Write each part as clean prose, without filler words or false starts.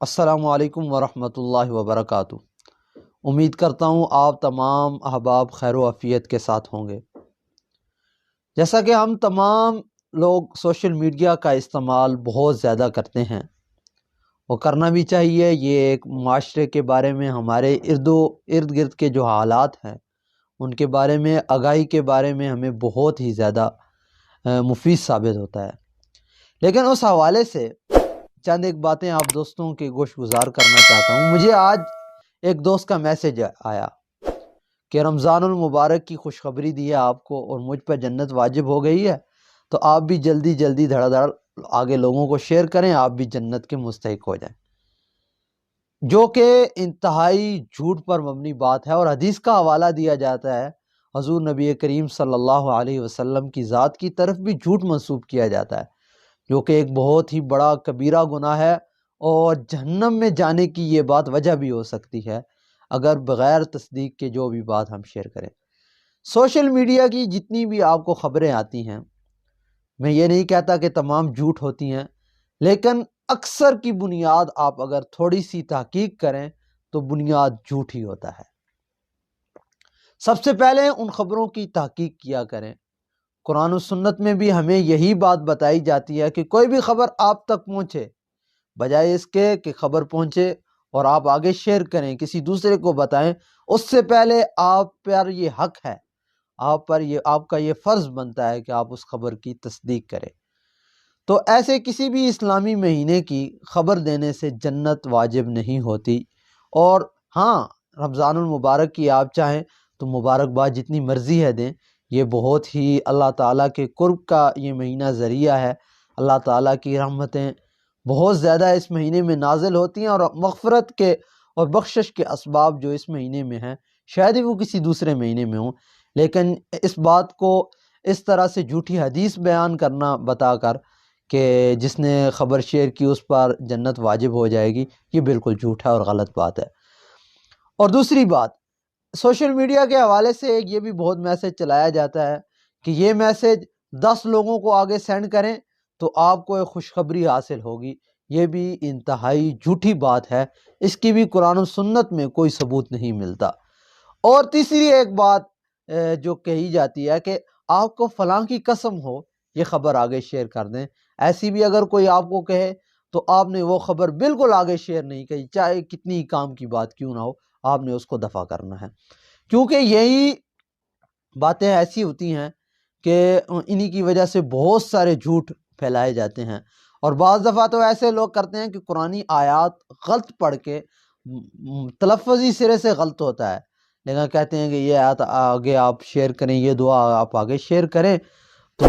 السلام علیکم ورحمۃ اللہ وبرکاتہ۔ امید کرتا ہوں آپ تمام احباب خیر و عافیت کے ساتھ ہوں گے۔ جیسا کہ ہم تمام لوگ سوشل میڈیا کا استعمال بہت زیادہ کرتے ہیں، وہ کرنا بھی چاہیے۔ یہ ایک معاشرے کے بارے میں، ہمارے ارد گرد کے جو حالات ہیں ان کے بارے میں، آگاہی کے بارے میں ہمیں بہت ہی زیادہ مفید ثابت ہوتا ہے۔ لیکن اس حوالے سے چند ایک باتیں آپ دوستوں کے گوش گزار کرنا چاہتا ہوں۔ مجھے آج ایک دوست کا میسج آیا کہ رمضان المبارک کی خوشخبری دی ہے آپ کو، اور مجھ پر جنت واجب ہو گئی ہے، تو آپ بھی جلدی جلدی دھڑا دھڑ آگے لوگوں کو شیئر کریں، آپ بھی جنت کے مستحق ہو جائیں، جو کہ انتہائی جھوٹ پر مبنی بات ہے۔ اور حدیث کا حوالہ دیا جاتا ہے، حضور نبی کریم صلی اللہ علیہ وسلم کی ذات کی طرف بھی جھوٹ منسوب کیا جاتا ہے، جو کہ ایک بہت ہی بڑا کبیرہ گناہ ہے، اور جہنم میں جانے کی یہ بات وجہ بھی ہو سکتی ہے اگر بغیر تصدیق کے جو بھی بات ہم شیئر کریں۔ سوشل میڈیا کی جتنی بھی آپ کو خبریں آتی ہیں، میں یہ نہیں کہتا کہ تمام جھوٹ ہوتی ہیں، لیکن اکثر کی بنیاد آپ اگر تھوڑی سی تحقیق کریں تو بنیاد جھوٹ ہی ہوتا ہے۔ سب سے پہلے ان خبروں کی تحقیق کیا کریں۔ قرآن و سنت میں بھی ہمیں یہی بات بتائی جاتی ہے کہ کوئی بھی خبر آپ تک پہنچے، بجائے اس کے کہ خبر پہنچے اور آپ آگے شیئر کریں، کسی دوسرے کو بتائیں، اس سے پہلے آپ پر یہ حق ہے، آپ کا یہ فرض بنتا ہے کہ آپ اس خبر کی تصدیق کریں۔ تو ایسے کسی بھی اسلامی مہینے کی خبر دینے سے جنت واجب نہیں ہوتی۔ اور ہاں، رمضان المبارک کی آپ چاہیں تو مبارکباد جتنی مرضی ہے دیں، یہ بہت ہی اللہ تعالیٰ کے قرب کا یہ مہینہ ذریعہ ہے۔ اللہ تعالیٰ کی رحمتیں بہت زیادہ اس مہینے میں نازل ہوتی ہیں، اور مغفرت کے اور بخشش کے اسباب جو اس مہینے میں ہیں شاید ہی وہ کسی دوسرے مہینے میں ہوں۔ لیکن اس بات کو اس طرح سے جھوٹی حدیث بیان کرنا بتا کر کہ جس نے خبر شیئر کی اس پر جنت واجب ہو جائے گی، یہ بالکل جھوٹ ہے اور غلط بات ہے۔ اور دوسری بات، سوشل میڈیا کے حوالے سے ایک یہ بھی بہت میسج چلایا جاتا ہے کہ یہ میسج 10 لوگوں کو آگے سینڈ کریں تو آپ کو ایک خوشخبری حاصل ہوگی۔ یہ بھی انتہائی جھوٹی بات ہے، اس کی بھی قرآن و سنت میں کوئی ثبوت نہیں ملتا۔ اور تیسری ایک بات جو کہی جاتی ہے کہ آپ کو فلاں کی قسم ہو یہ خبر آگے شیئر کر دیں، ایسی بھی اگر کوئی آپ کو کہے تو آپ نے وہ خبر بالکل آگے شیئر نہیں کی، چاہے کتنی کام کی بات کیوں نہ ہو، آپ نے اس کو دفع کرنا ہے، کیونکہ یہی باتیں ایسی ہوتی ہیں کہ انہی کی وجہ سے بہت سارے جھوٹ پھیلائے جاتے ہیں۔ اور بعض دفعہ تو ایسے لوگ کرتے ہیں کہ قرآنی آیات غلط پڑھ کے تلفظی سرے سے غلط ہوتا ہے، لیکن کہتے ہیں کہ یہ آیات آگے آپ شیئر کریں، یہ دعا آپ آگے شیئر کریں تو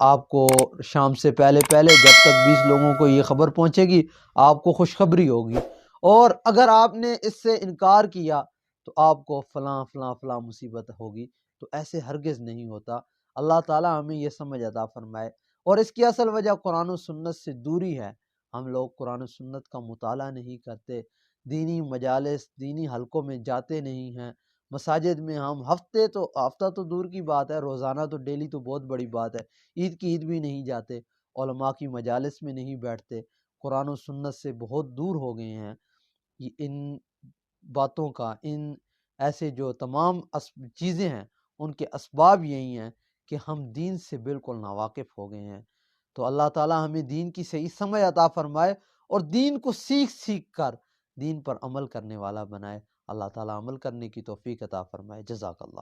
آپ کو شام سے پہلے جب تک 20 لوگوں کو یہ خبر پہنچے گی آپ کو خوشخبری ہوگی، اور اگر آپ نے اس سے انکار کیا تو آپ کو فلاں فلاں فلاں مصیبت ہوگی۔ تو ایسے ہرگز نہیں ہوتا۔ اللہ تعالیٰ ہمیں یہ سمجھ عطا فرمائے۔ اور اس کی اصل وجہ قرآن و سنت سے دوری ہے۔ ہم لوگ قرآن و سنت کا مطالعہ نہیں کرتے، دینی مجالس، دینی حلقوں میں جاتے نہیں ہیں، مساجد میں ہم ہفتہ تو دور کی بات ہے، روزانہ تو ڈیلی تو بہت بڑی بات ہے، عید کی عید بھی نہیں جاتے، علماء کی مجالس میں نہیں بیٹھتے، قرآن و سنت سے بہت دور ہو گئے ہیں۔ ان باتوں کا، ان ایسے جو تمام چیزیں ہیں ان کے اسباب یہی ہیں کہ ہم دین سے بالکل ناواقف ہو گئے ہیں۔ تو اللہ تعالیٰ ہمیں دین کی صحیح سمجھ عطا فرمائے، اور دین کو سیکھ کر دین پر عمل کرنے والا بنائے۔ اللہ تعالیٰ عمل کرنے کی توفیق عطا فرمائے۔ جزاک اللہ۔